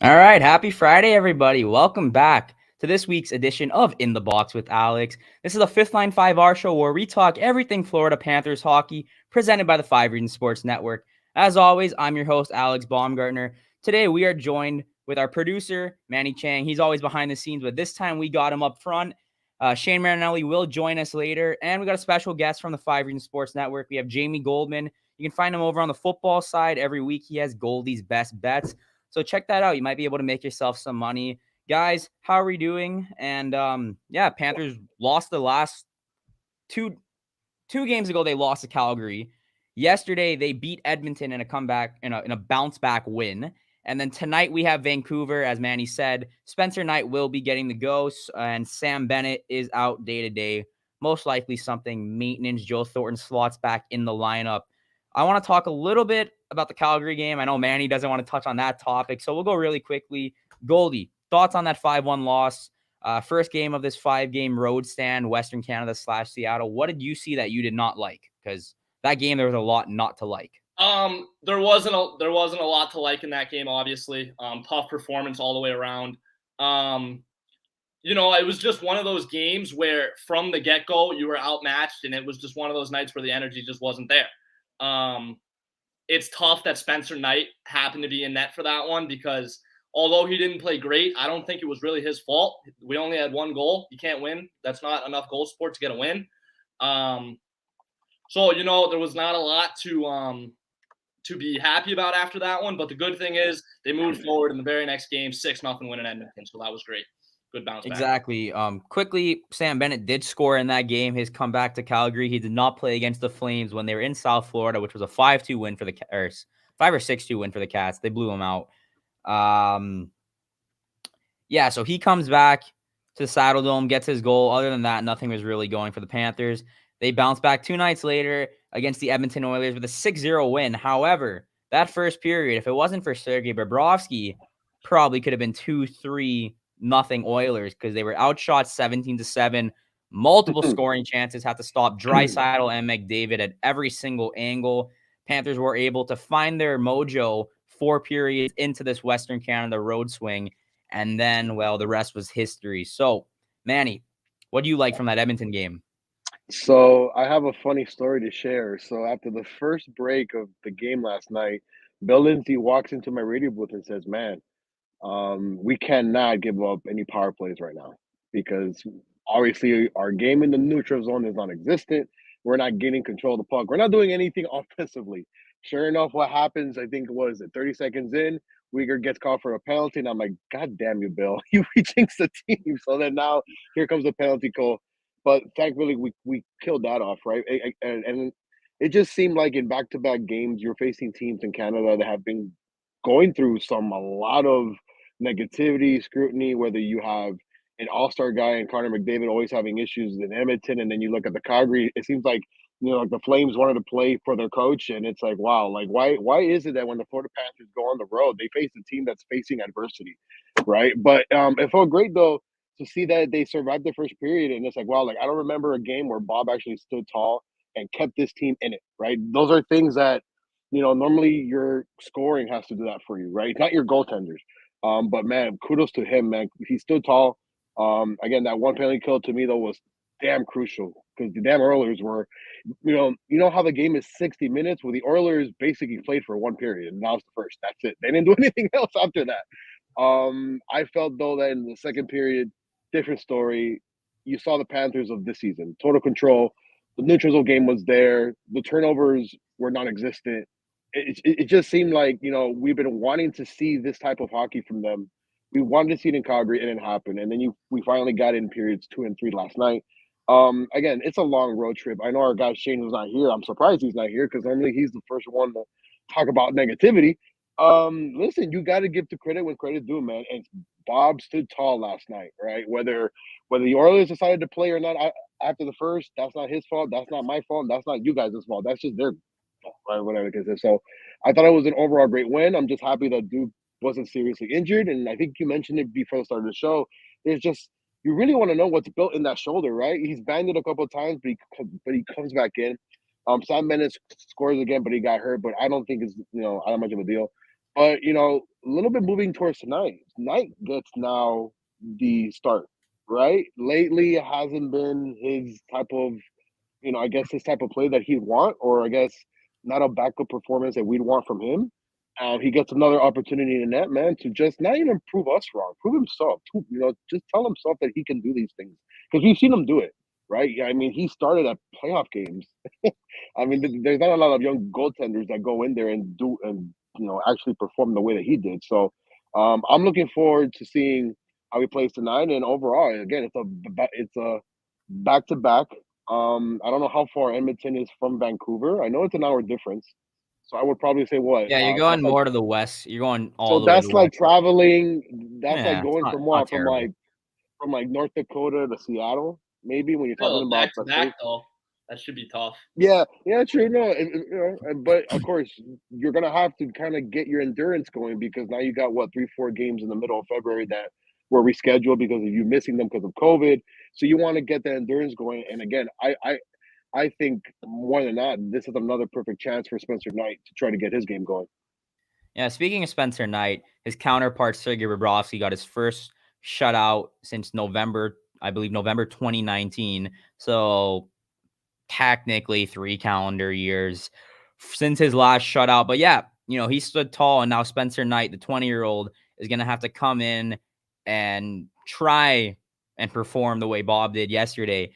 All right, happy Friday, everybody. Welcome back to this week's edition of In the Box with Alex. This is a Fifth Line 5R show where we talk everything Florida Panthers hockey, presented by the Five Region Sports Network. As always, I'm your host, Alex Baumgartner. Today, we are joined with our producer, Manny Chang. He's always behind the scenes, but this time we got him up front. Shane Marinelli will join us later, and we got a special guest from the Five Region Sports Network. We have Jamie Goldman. You can find him over on the football side. Every week, he has Goldie's Best Bets. So check that out. You might be able to make yourself some money. Guys, how are we doing? And Panthers lost the last two games ago. They lost to Calgary. Yesterday, they beat Edmonton in a comeback, in a bounce back win. And then tonight we have Vancouver, as Manny said. Spencer Knight will be getting the go, and Sam Bennett is out day to day. Most likely something maintenance. Joe Thornton slots back in the lineup. I want to talk a little bit about the Calgary game. I know Manny doesn't want to touch on that topic, so we'll go really quickly. Goldie, thoughts on that 5-1 loss? First game of this 5-game road stand, Western Canada / Seattle. What did you see that you did not like? Because that game, there was a lot not to like. There wasn't a lot to like in that game, obviously. Tough performance all the way around. It was just one of those games where from the get-go you were outmatched, and it was just one of those nights where the energy just wasn't there. It's tough that Spencer Knight happened to be in net for that one because although he didn't play great, I don't think it was really his fault. We only had one goal. You can't win. That's not enough goal support to get a win. So there was not a lot to be happy about after that one. But the good thing is they moved forward in the very next game, 6-0 win in Edmonton. So that was great. Good bounce back. Exactly. Quickly, Sam Bennett did score in that game. His comeback to Calgary. He did not play against the Flames when they were in South Florida, which was a 5-2 win for the 5 or 6-2 win for the Cats. They blew him out. So he comes back to the Saddle Dome, gets his goal. Other than that, nothing was really going for the Panthers. They bounced back 2 nights later against the Edmonton Oilers with a 6-0 win. However, that first period, if it wasn't for Sergey Rybros, probably could have been 2-3 nothing Oilers because they were outshot 17-7. Multiple scoring chances, had to stop Draisaitl and McDavid at every single angle. Panthers were able to find their mojo 4 periods into this Western Canada road swing. And then, well, the rest was history. So, Manny, what do you like from that Edmonton game? So I have a funny story to share. So after the first break of the game last night, Bill Lindsay walks into my radio booth and says, "Man, we cannot give up any power plays right now because obviously our game in the neutral zone is non-existent. We're not getting control of the puck. We're not doing anything offensively." Sure enough, what happens? I think it was 30 seconds in, Uyghur gets called for a penalty, and I'm like, "God damn you, Bill! You jinxed the team." So then now here comes the penalty call. But thankfully, we killed that off, right? And it just seemed like in back-to-back games, you're facing teams in Canada that have been going through a lot of negativity, scrutiny, whether you have an all-star guy and Connor McDavid always having issues in Edmonton, and then you look at the Calgary, it seems like like the Flames wanted to play for their coach, and it's like, wow, like why is it that when the Florida Panthers go on the road, they face a team that's facing adversity, right? But it felt great though to see that they survived the first period, and it's like, wow, like I don't remember a game where Bob actually stood tall and kept this team in it, right? Those are things that normally your scoring has to do that for you, right? Not your goaltenders. But man, kudos to him, man. He stood tall. Again, that one penalty kill to me though was damn crucial because the damn Oilers were, you know how the game is 60 minutes. Well, the Oilers basically played for one period, and that was the first. That's it. They didn't do anything else after that. I felt though that in the second period, different story. You saw the Panthers of this season, total control. The neutral zone game was there. The turnovers were non-existent. It just seemed like we've been wanting to see this type of hockey from them. We wanted to see it in Calgary, and it happened. And then we finally got it in periods 2 and 3 last night. Again, it's a long road trip. I know our guy Shane was not here. I'm surprised he's not here because normally he's the first one to talk about negativity. Listen, you got to give the credit when credit's due, man. And Bob stood tall last night, right? Whether the Oilers decided to play or not after the first, that's not his fault. That's not my fault. That's not you guys' fault. That's just their fault, right? Whatever it is. So I thought it was an overall great win. I'm just happy that Duke wasn't seriously injured. And I think you mentioned it before the start of the show. There's just you really want to know what's built in that shoulder, right? He's banged it a couple of times, but he comes back in. Sam Bennett scores again, but he got hurt. But I don't think it's that much of a deal. But, a little bit moving towards tonight. Tonight gets now the start, right? Lately, it hasn't been his type of, I guess his type of play that he'd want, or I guess not a backup performance that we'd want from him. He gets another opportunity in that, man, to just not even prove us wrong, prove himself. Just tell himself that he can do these things because we've seen him do it, right? Yeah, I mean, he started at playoff games. I mean, there's not a lot of young goaltenders that go in there and do and actually perform the way that he did. So, I'm looking forward to seeing how he plays tonight. And overall, again, it's a back to back. I don't know how far Edmonton is from Vancouver. I know it's an hour difference, so I would probably say what? Yeah, you're going That's like more to the west. You're going all so the way to that's the like west. traveling. That's like Yeah, it's going not from not what? terrible. From like North Dakota to Seattle, maybe when you're talking Still, about back to let's say back though, that should be tough. yeah, yeah, true. No, but of course, you're gonna have to kind of get your endurance going because now you got what 3, 4 games in the middle of February that were rescheduled because of you missing them because of COVID. So you want to get that endurance going. And again, I think more than that, this is another perfect chance for Spencer Knight to try to get his game going. Yeah, speaking of Spencer Knight, his counterpart Sergey Rybros got his first shutout since November, I believe November 2019. So technically 3 calendar years since his last shutout. But yeah, he stood tall, and now Spencer Knight, the 20-year-old, is going to have to come in and try and perform the way Bob did yesterday.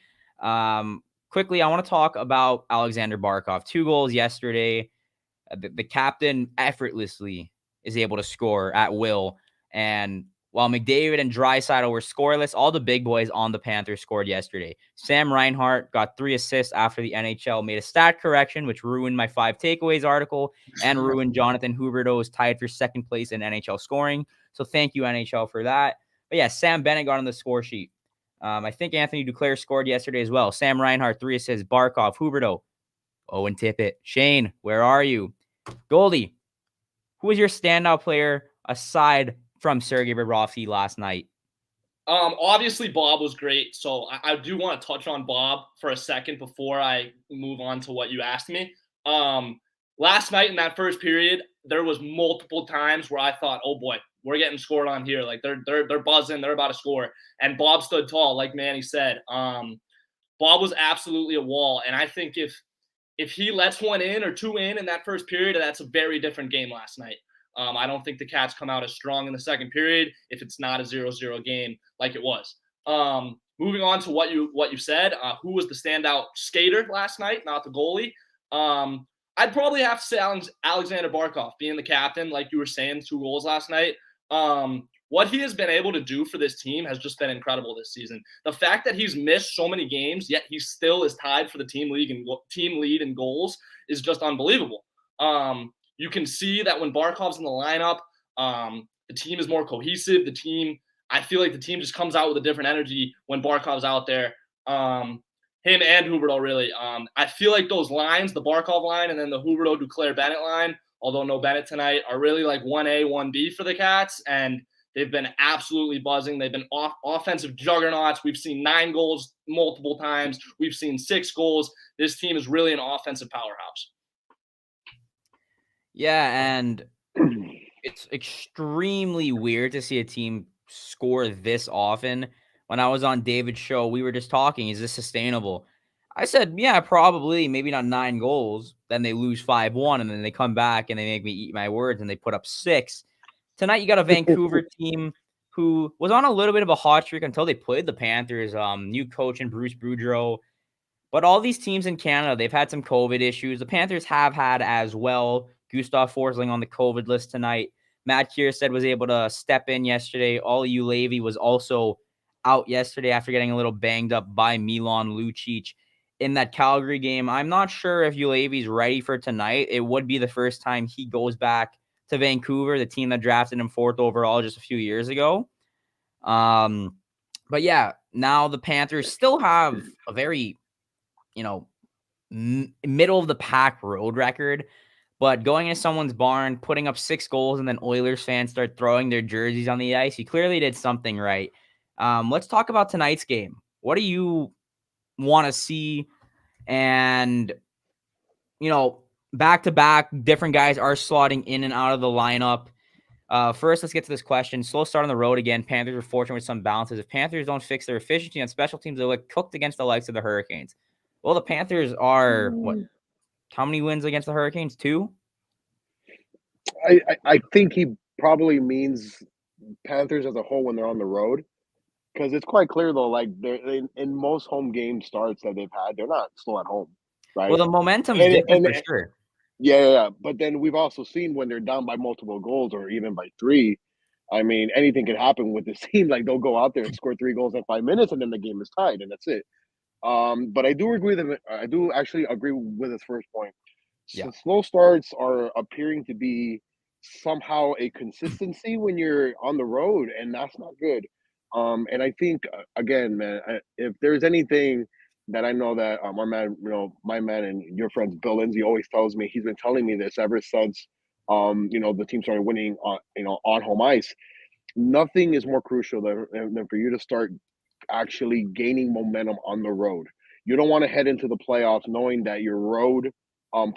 Quickly, I want to talk about Alexander Barkov. 2 goals yesterday. The captain effortlessly is able to score at will. And while McDavid and Draisaitl were scoreless, all the big boys on the Panthers scored yesterday. Sam Reinhart got 3 assists after the NHL made a stat correction, which ruined my 5 takeaways article and ruined Jonathan Huberdeau's tied for second place in NHL scoring. So thank you, NHL, for that. But yeah, Sam Bennett got on the score sheet. I think Anthony Duclair scored yesterday as well. Sam Reinhart, 3 assists. Barkov, Huberdeau, Owen Tippett. Shane, where are you? Goldie, who was your standout player aside from Sergey Rybros last night? Obviously Bob was great, so I do want to touch on Bob for a second before I move on to what you asked me. Last night in that first period, there was multiple times where I thought, "Oh boy, we're getting scored on here. Like they're buzzing, they're about to score." And Bob stood tall, like Manny said. Bob was absolutely a wall, and I think if he lets one in or 2 in that first period, that's a very different game last night. I don't think the Cats come out as strong in the second period if it's not a 0-0 game like it was. Moving on to what you said, who was the standout skater last night, not the goalie? I'd probably have to say Alexander Barkov being the captain, like you were saying, 2 goals last night. What he has been able to do for this team has just been incredible this season. The fact that he's missed so many games, yet he still is tied for the team lead in goals is just unbelievable. You can see that when Barkov's in the lineup, the team is more cohesive. I feel like the team just comes out with a different energy when Barkov's out there. Him and Huberdeau, really. I feel like those lines, the Barkov line and then the Huberdeau Duclair Bennett line, although no Bennett tonight, are really like 1A, 1B for the Cats, and they've been absolutely buzzing. They've been offensive juggernauts. We've seen 9 goals multiple times. We've seen 6 goals. This team is really an offensive powerhouse. Yeah, and it's extremely weird to see a team score this often. When I was on David's show, we were just talking, is this sustainable? I said, yeah, probably, maybe not 9 goals. Then they lose 5-1, and then they come back and they make me eat my words, and they put up 6. Tonight, you got a Vancouver team who was on a little bit of a hot streak until they played the Panthers. New coach and Bruce Boudreau. But all these teams in Canada, they've had some COVID issues. The Panthers have had as well. Gustav Forsling on the COVID list tonight. Matt Kierstead was able to step in yesterday. Olli Juolevi was also out yesterday after getting a little banged up by Milan Lucic in that Calgary game. I'm not sure if Juolevi's ready for tonight. It would be the first time he goes back to Vancouver, the team that drafted him 4th overall just a few years ago. But yeah, now the Panthers still have a very, middle of the pack road record. But going into someone's barn, putting up 6 goals, and then Oilers fans start throwing their jerseys on the ice, he clearly did something right. Let's talk about tonight's game. What do you want to see? And, back-to-back, different guys are slotting in and out of the lineup. First, let's get to this question. Slow start on the road again. Panthers are fortunate with some balances. If Panthers don't fix their efficiency on special teams, they'll get cooked against the likes of the Hurricanes. Well, the Panthers are, how many wins against the Hurricanes? 2? I think he probably means Panthers as a whole when they're on the road, because it's quite clear though. Like in most home game starts that they've had, they're not slow at home, right? Well, the momentum's different for sure. Yeah. But then we've also seen when they're down by multiple goals or even by 3. I mean, anything can happen with this team. Like they'll go out there and score 3 goals in 5 minutes, and then the game is tied, and that's it. But I do agree that I do actually agree with his first point. Yeah. Slow starts are appearing to be somehow a consistency when you're on the road, and that's not good. And I think again, man, if there's anything that I know that our man, my man and your friend's Bill Lindsay always tells me, he's been telling me this ever since the team started winning on home ice. Nothing is more crucial than for you to start actually gaining momentum on the road. You don't want to head into the playoffs knowing that your road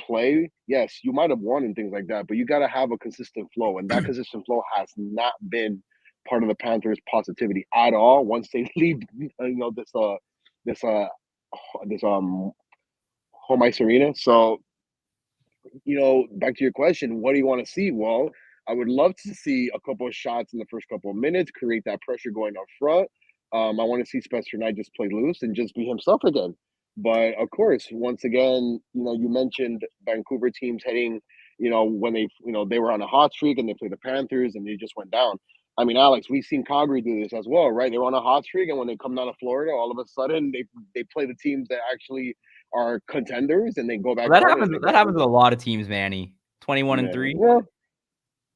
play, yes, you might have won and things like that, but you got to have a consistent flow, and that consistent flow has not been part of the Panthers' positivity at all. Once they leave, this home ice arena. So, back to your question, what do you want to see? Well, I would love to see a couple of shots in the first couple of minutes, create that pressure going up front. I want to see Spencer Knight just play loose and just be himself again. But of course, once again, you mentioned Vancouver teams heading, when they were on a hot streak and they played the Panthers and they just went down. I mean, Alex, we've seen Calgary do this as well, right? They were on a hot streak, and when they come down to Florida, all of a sudden they play the teams that actually are contenders, and they go back. Well, that happens with a lot of teams, Manny. 21-3. Well,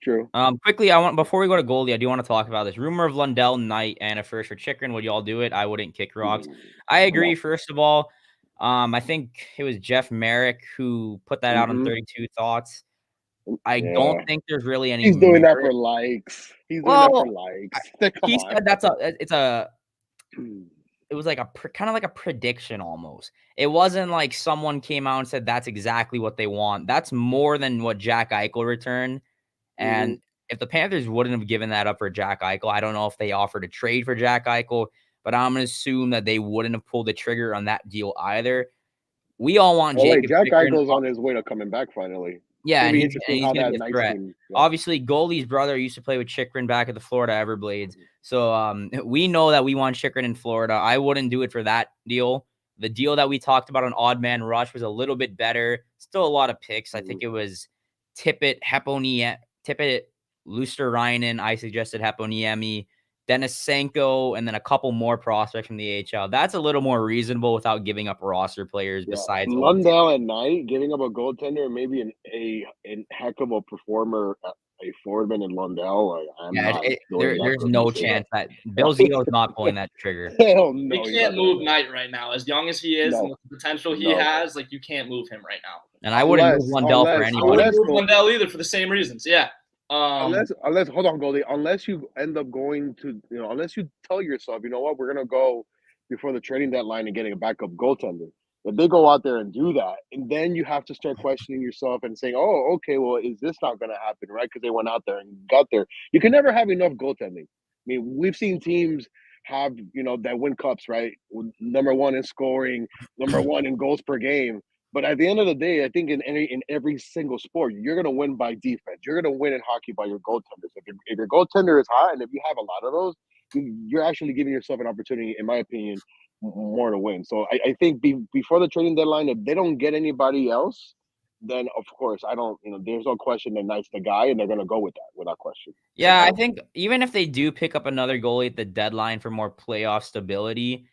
true. Quickly, before we go to goalie, I do want to talk about this rumor of Lundell, Knight, and a first for Chychrun. Would y'all do it? I wouldn't kick rocks. I agree. First of all, I think it was Jeff Merrick who put that out on 32 Thoughts. I don't think there's really any. He's doing that for likes. He's doing that for likes. He said it was like kind of like a prediction almost. It wasn't like someone came out and said that's exactly what they want. That's more than what Jack Eichel returned. And if the Panthers wouldn't have given that up for Jack Eichel, I don't know if they offered a trade for Jack Eichel, but I'm going to assume that they wouldn't have pulled the trigger on that deal either. We all want Jacob Jack Eichel's on his way to coming back finally. Yeah, and he's going to be a threat. Obviously, Goldie's brother used to play with Chychrun back at the Florida Everblades. So we know that we want Chychrun in Florida. I wouldn't do it for that deal. The deal that we talked about on Odd Man Rush was a little bit better. Still a lot of picks. I think it was Tippett, Luster-Reinen. I suggested Heponiemi, Denisenko, and then a couple more prospects from the AHL. That's a little more reasonable without giving up roster players besides Lundell and Knight, giving up a goaltender and maybe a heck of a performer, a forwardman in Lundell. There's no chance that Bill Zito is not pulling that trigger. Hell no, you can't move Knight right now. As young as he is and the potential he has, like you can't move him right now. And I wouldn't move Lundell for anyone. I wouldn't move Lundell either for the same reasons. Yeah. Unless hold on, Goldie. Unless you end up going to, unless you tell yourself, you know what, we're gonna go before the trading deadline and getting a backup goaltender. If they go out there and do that, and then you have to start questioning yourself and saying, "Oh, okay, well, is this not gonna happen?" Right? Because they went out there and got there. You can never have enough goaltending. I mean, we've seen teams have, that win cups, right? Number 1 in scoring, number 1 in goals per game. But at the end of the day, I think in every single sport, you're going to win by defense. You're going to win in hockey by your goaltenders. If your goaltender is hot, and if you have a lot of those, you're actually giving yourself an opportunity, in my opinion, more to win. So I think before the trading deadline, if they don't get anybody else, then of course there's no question that Knight's the guy, and they're going to go with that without question. Yeah, I think even if they do pick up another goalie at the deadline for more playoff stability.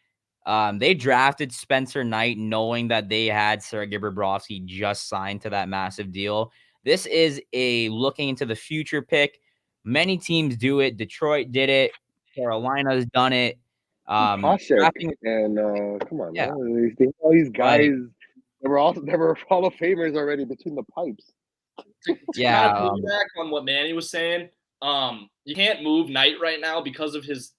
They drafted Spencer Knight knowing that they had Sergey Rybros just signed to that massive deal. This is a looking into the future pick. Many teams do it. Detroit did it. Carolina's done it. Drafting, and come on, man. All these guys, they were Hall of Famers already between the pipes. To kind of piggyback on what Manny was saying, you can't move Knight right now because of his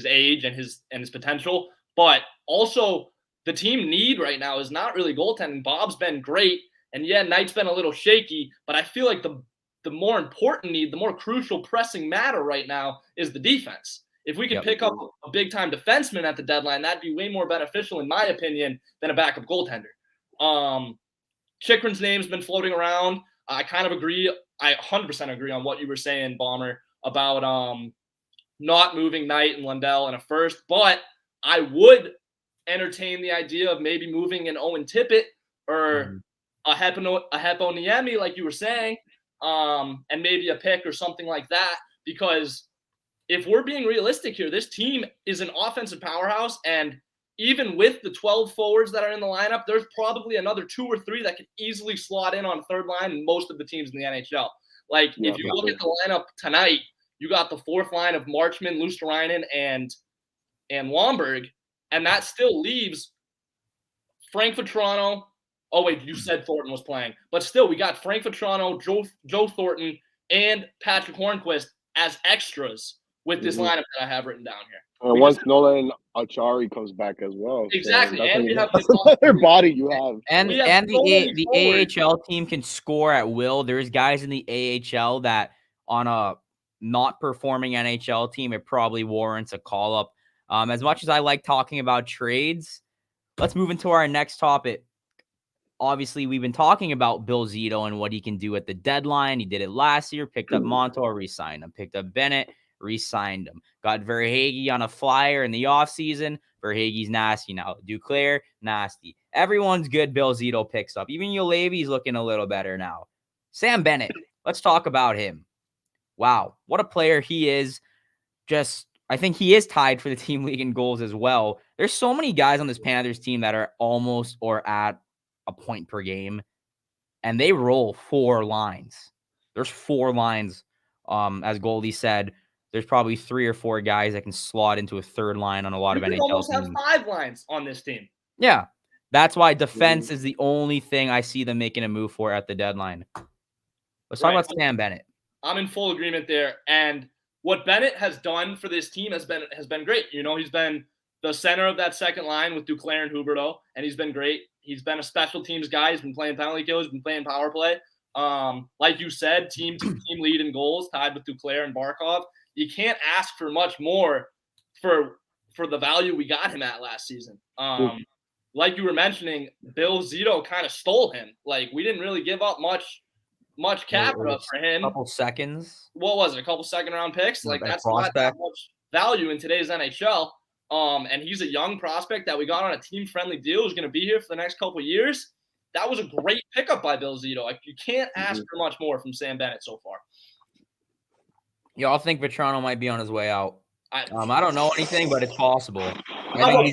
age and his potential. But also, the team need right now is not really goaltending. Bob's been great, and Knight's been a little shaky. But I feel like the the more important need, the more crucial pressing matter right now is the defense. If we could pick up a big-time defenseman at the deadline, that'd be way more beneficial, in my opinion, than a backup goaltender. Chychrun's name's been floating around. I kind of agree. I 100% agree on what you were saying, Bomber, about not moving Knight and Lundell in a first. But I would entertain the idea of maybe moving an Owen Tippett or a Heponiemi, like you were saying, and maybe a pick or something like that. Because if we're being realistic here, this team is an offensive powerhouse, and even with the 12 forwards that are in the lineup, there's probably another 2 or 3 that could easily slot in on third line in most of the teams in the NHL. Like, if you look at the lineup tonight, you got the fourth line of Marchman, Luosterainen, and Lomberg, and that still leaves Frank Vatrano. Oh, wait, you said Thornton was playing. But still, we got Frank Vatrano, Joe Thornton, and Patrick Hornquist as extras with this lineup that I have written down here. And once Nolan Achari comes back as well. Exactly. So and we have another body you have. And the AHL team can score at will. There's guys in the AHL that on a not performing NHL team, it probably warrants a call up. As much as I like talking about trades, let's move into our next topic. Obviously, we've been talking about Bill Zito and what he can do at the deadline. He did it last year, picked up Montour, re-signed him, picked up Bennett, re-signed him. Got Verhaeghe on a flyer in the offseason. Verhaeghe's nasty now. Duclair, nasty. Everyone's good. Bill Zito picks up. Even Ulevi's looking a little better now. Sam Bennett, let's talk about him. Wow, what a player he is. I think he is tied for the team league in goals as well. There's so many guys on this Panthers team that are almost or at a point per game, and they roll 4 lines. There's 4 lines. As Goldie said, there's probably 3 or 4 guys that can slot into a third line on a lot of NHL teams. Almost have 5 lines on this team. Yeah, that's why defense is the only thing I see them making a move for at the deadline. Let's talk about Sam Bennett. I'm in full agreement there, and what Bennett has done for this team has been great. You know, he's been the center of that second line with Duclair and Huberdeau, and he's been great. He's been a special teams guy. He's been playing penalty kills. He's been playing power play. Like you said, team lead in goals, tied with Duclair and Barkov. You can't ask for much more for the value we got him at last season. Like you were mentioning, Bill Zito kind of stole him. Like, we didn't really give up much cap for him. A couple seconds. What was it? A couple second-round picks? Like, that's not that much value in today's NHL. And he's a young prospect that we got on a team-friendly deal who's going to be here for the next couple of years. That was a great pickup by Bill Zito. Like, you can't ask for much more from Sam Bennett so far. Y'all think Vatrano might be on his way out? I don't know anything, but it's possible. The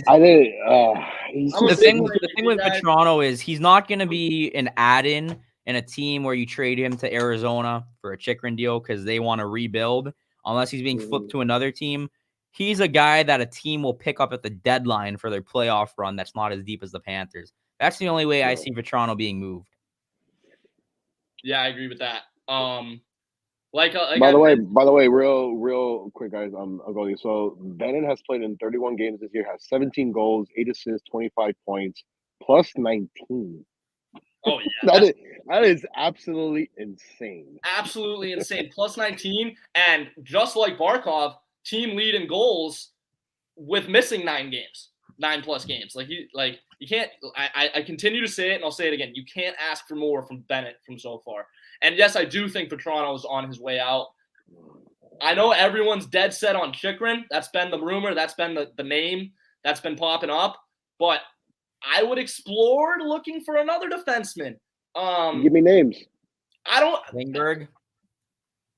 thing with Vatrano is he's not going to be an add-in in a team where you trade him to Arizona for a Chychrun deal because they want to rebuild, unless he's being flipped to another team. He's a guy that a team will pick up at the deadline for their playoff run that's not as deep as the Panthers. That's the only way I see Vatrano being moved. Yeah, I agree with that. By the way, real quick, guys. Goldie. So Bennett has played in 31 games this year, has 17 goals, 8 assists, 25 points, plus 19. Oh yeah, that is absolutely insane. Absolutely insane. Plus 19, and just like Barkov, team lead in goals with missing 9 plus games. You can't. I continue to say it, and I'll say it again. You can't ask for more from Bennett from so far. And yes, I do think Vatrano's on his way out. I know everyone's dead set on Chychrun. That's been the rumor. That's been the name that's been popping up. But I would explore looking for another defenseman. Give me names. Klingberg.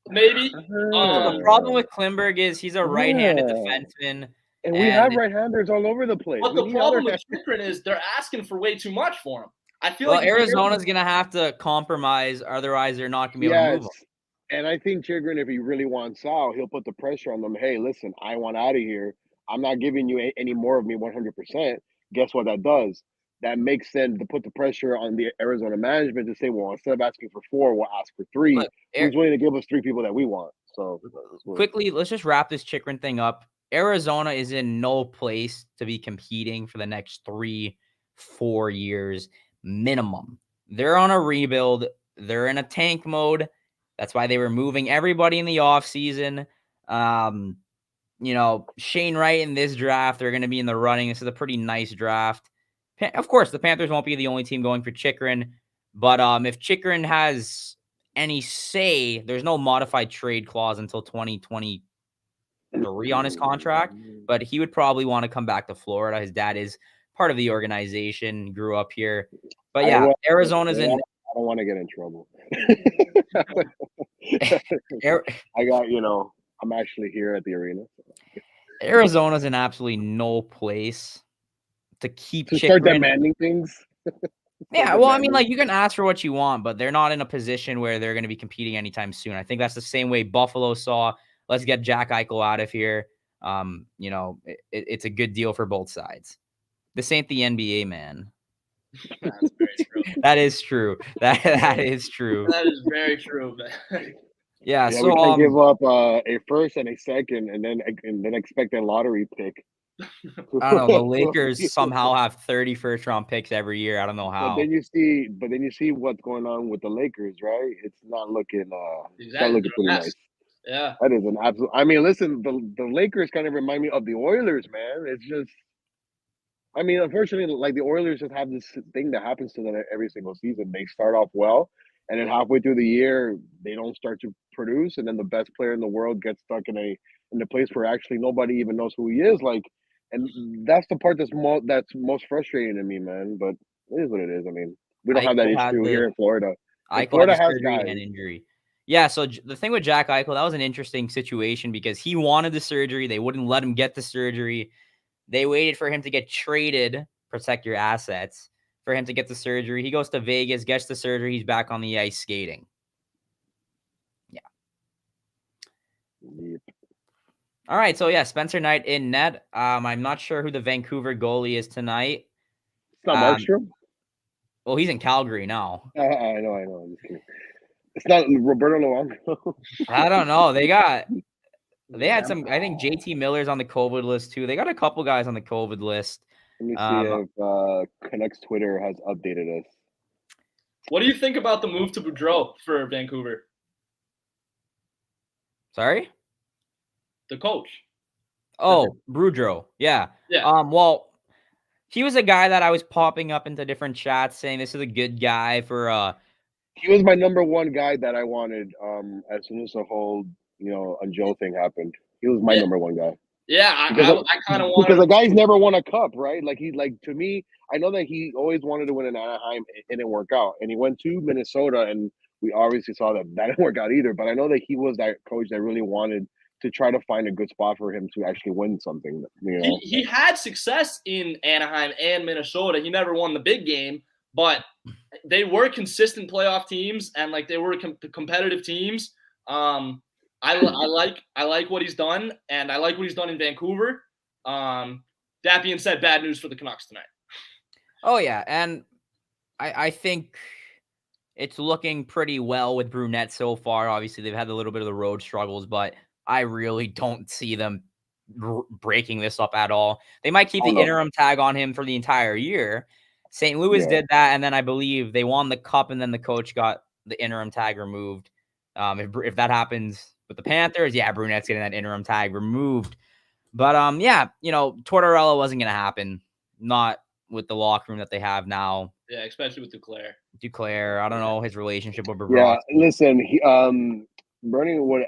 Maybe. The problem with Klingberg is he's a right-handed defenseman. And we have right-handers all over the place. But the problem with Chychrun is they're asking for way too much for him. I feel like Arizona's going to have to compromise, otherwise they're not going to be able to move him. And I think Chychrun, if he really wants out, he'll put the pressure on them. Hey, listen, I want out of here. I'm not giving you any more of me 100%. Guess what that does? That makes sense to put the pressure on the Arizona management to say, well, instead of asking for 4, we'll ask for 3. Who's willing to give us 3 people that we want? So quickly, let's just wrap this Chychrun thing up. Arizona is in no place to be competing for the next 3-4 years minimum. They're on a rebuild. They're in a tank mode. That's why they were moving everybody in the offseason. Shane Wright in this draft, they're going to be in the running. This is a pretty nice draft. Of course, the Panthers won't be the only team going for Chychrun, but if Chychrun has any say, there's no modified trade clause until 2023 on his contract, but he would probably want to come back to Florida. His dad is part of the organization, grew up here. But yeah, Arizona's in. I don't want to get in trouble. I got, I'm actually here at the arena. Arizona's in absolutely no place to keep to start demanding things. Yeah, well, I mean, like, you can ask for what you want, but they're not in a position where they're going to be competing anytime soon. I think that's the same way Buffalo saw, let's get Jack Eichel out of here. It's a good deal for both sides. This ain't the NBA, man. That's very true. That is true. That is true. That is very true. Yeah, so we can give up a first and a second, and then expect a lottery pick. I don't know. The Lakers somehow have 30 first-round picks every year. I don't know how. But then you see what's going on with the Lakers, right? It's not looking exactly. It's not looking pretty nice. Yeah, that is an absolute. I mean, listen, the Lakers kind of remind me of the Oilers, man. It's just, I mean, unfortunately, like the Oilers just have this thing that happens to them every single season. They start off well, and then halfway through the year, they don't start to produce, and then the best player in the world gets stuck in a place where actually nobody even knows who he is. Like, and that's the part that's most frustrating to me, man. But it is what it is. I mean, we don't have that issue here in Florida. Florida has surgery and injury. Yeah, so the thing with Jack Eichel, that was an interesting situation because he wanted the surgery. They wouldn't let him get the surgery. They waited for him to get traded, protect your assets, for him to get the surgery. He goes to Vegas, gets the surgery. He's back on the ice skating. Yeah. Yep. All right, so yeah, Spencer Knight in net. I'm not sure who the Vancouver goalie is tonight. It's not Markstrom? Well, he's in Calgary now. I know. I'm just kidding. It's not Roberto Luongo. I don't know. They had some, I think JT Miller's on the COVID list too. They got a couple guys on the COVID list. Let me see if Canucks Twitter has updated us. What do you think about the move to Boudreau for Vancouver? Sorry? The coach. Oh, Boudreau. Yeah. Well, he was a guy that I was popping up into different chats saying this is a good guy for he was my number one guy that I wanted as soon as the whole, Joe thing happened. He was my number one guy. Yeah, I kind of wanted, because the guy's never won a cup, right? Like to me, I know that he always wanted to win in Anaheim. It didn't work out, and he went to Minnesota, and we obviously saw that didn't work out either. But I know that he was that coach that really wanted to try to find a good spot for him to actually win something. He had success in Anaheim and Minnesota. He never won the big game, but they were consistent playoff teams, and like they were competitive teams. I like what he's done, and I like what he's done in Vancouver. That being said, bad news for the Canucks tonight. Oh yeah, and I think it's looking pretty well with Brunette so far. Obviously, they've had a little bit of the road struggles, but I really don't see them breaking this up at all. They might keep the interim tag on him for the entire year. St. Louis did that, and then I believe they won the cup, and then the coach got the interim tag removed. If that happens with the Panthers, Brunette's getting that interim tag removed. But Tortorella wasn't going to happen. Not with the locker room that they have now. Yeah, especially with Duclair. I don't know his relationship with Bobrovsky. Yeah, listen, Bernie would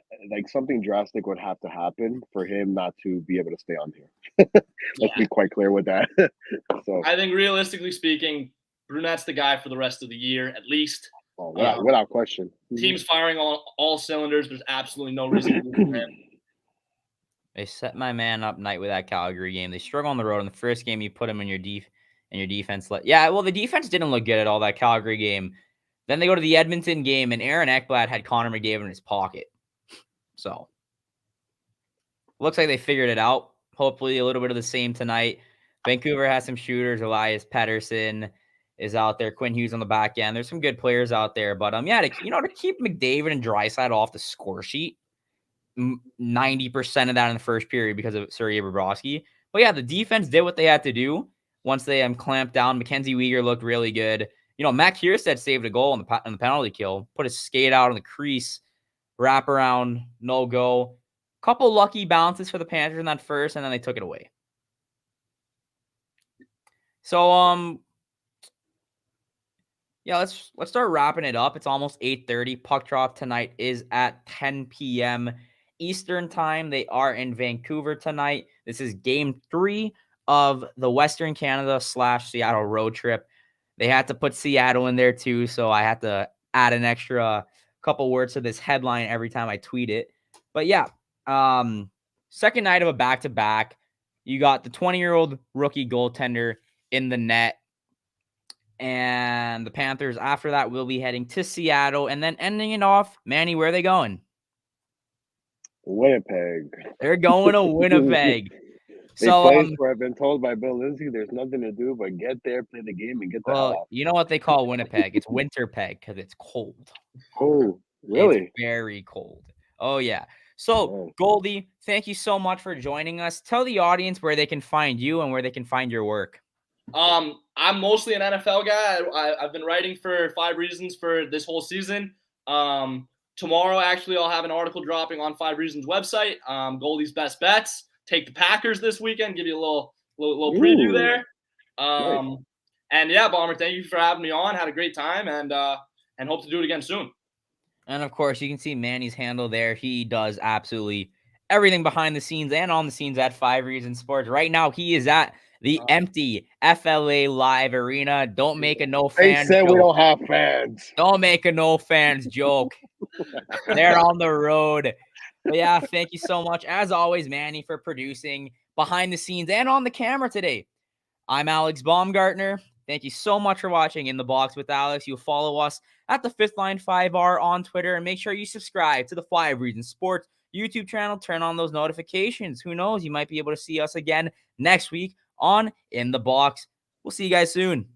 something drastic would have to happen for him not to be able to stay on here. Let's be quite clear with that. So I think realistically speaking, Brunette's the guy for the rest of the year, at least. Oh, without question. Team's firing on all cylinders. There's absolutely no reason to move him. They set my man up night with that Calgary game. They struggle on the road. In the first game, you put him in your defense. The defense didn't look good at all that Calgary game. Then they go to the Edmonton game, and Aaron Ekblad had Connor McDavid in his pocket. So, looks like they figured it out. Hopefully, a little bit of the same tonight. Vancouver has some shooters. Elias Pettersson is out there. Quinn Hughes on the back end. There's some good players out there. But, to keep McDavid and Draisaitl off the score sheet, 90% of that in the first period because of Sergey Rybros. But, the defense did what they had to do once they clamped down. Mackenzie Weegar looked really good. Matt Kierstead saved a goal on the penalty kill, put his skate out on the crease, wraparound, no go. Couple lucky bounces for the Panthers in that first, and then they took it away. So, yeah, let's start wrapping it up. It's almost 8:30. Puck drop tonight is at 10 p.m. Eastern time. They are in Vancouver tonight. This is game 3 of the Western Canada / Seattle road trip. They had to put Seattle in there too, so I had to add an extra couple words to this headline every time I tweet it. But yeah, second night of a back-to-back. You got the 20-year-old rookie goaltender in the net. And the Panthers, after that, will be heading to Seattle. And then ending it off, Manny, where are they going? Winnipeg. They're going to Winnipeg. So, place where I've been told by Bill Lindsay there's nothing to do but get there, play the game, and get the hell out. You know what they call Winnipeg? It's Winterpeg because it's cold. Oh, really? It's very cold. Oh, yeah. So, Goldie, thank you so much for joining us. Tell the audience where they can find you and where they can find your work. I'm mostly an NFL guy. I've been writing for 5 Reasons for this whole season. Tomorrow, actually, I'll have an article dropping on 5 Reasons website. Goldie's Best Bets. Take the Packers this weekend. Give you a little preview there. Nice. And yeah, Bomber, thank you for having me on. Had a great time, and hope to do it again soon. And of course, you can see Manny's handle there. He does absolutely everything behind the scenes and on the scenes at 5 Reasons Sports. Right now, he is at the empty FLA Live Arena. Don't make a no fans. They said joke. We don't have fans. Don't make a no fans joke. They're on the road. But yeah, thank you so much, as always, Manny, for producing behind the scenes and on the camera today. I'm Alex Baumgartner. Thank you so much for watching In the Box with Alex. You'll follow us at the Fifth Line 5R on Twitter, and make sure you subscribe to the 5 Reasons Sports YouTube channel. Turn on those notifications. Who knows? You might be able to see us again next week on In the Box. We'll see you guys soon.